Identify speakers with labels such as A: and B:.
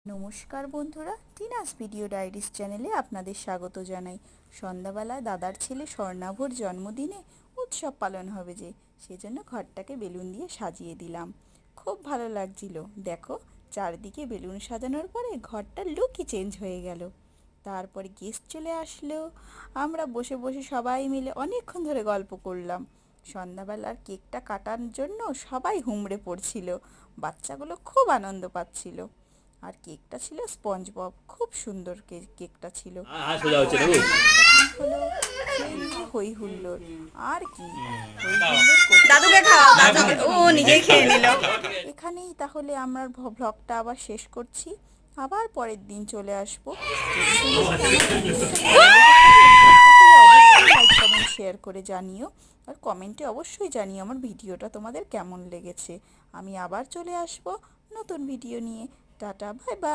A: নমস্কার বন্ধুরা, Tina's video diaries চ্যানেলে আপনাদের স্বাগত জানাই। সন্ধ্যাবেলায় দাদার ছেলে স্বর্ণাভর জন্মদিনে উৎসব পালন হবে যে, সেজন্য ঘরটাকে বেলুন দিয়ে সাজিয়ে দিলাম। খুব ভালো লাগছিল। দেখো, চারদিকে বেলুন সাজানোর পরে ঘরটার লুকই চেঞ্জ হয়ে গেল। তারপরে গেস্ট চলে আসলো। আমরা বসে বসে সবাই মিলে অনেকক্ষণ ধরে গল্প করলাম। সন্ধ্যাবেলার কেকটা কাটার জন্য সবাই হুমড়ে পড়ছিল। বাচ্চাগুলো খুব আনন্দ পাচ্ছিল। আর কেকটা ছিল স্পঞ্জ বব, খুব সুন্দর কেকটা ছিল। হলো সেই নিয়ে হই হুল্লোড়। আর কি হই হুল্লোড়
B: দাদুকে খাওয়াও, দাদুকে ও নিজেই খেয়ে নিল।
A: এখানেই তাহলে আমরা ব্লগটা আবার শেষ করছি। আবার পরের দিন চলে আসবো। লাইক কমেন্ট শেয়ার করে জানিও। আর কমেন্টে অবশ্যই জানিও আমার ভিডিওটা তোমাদের কেমন লেগেছে। আমি আবার চলে আসবো নতুন ভিডিও নিয়ে। Tata, bye bye.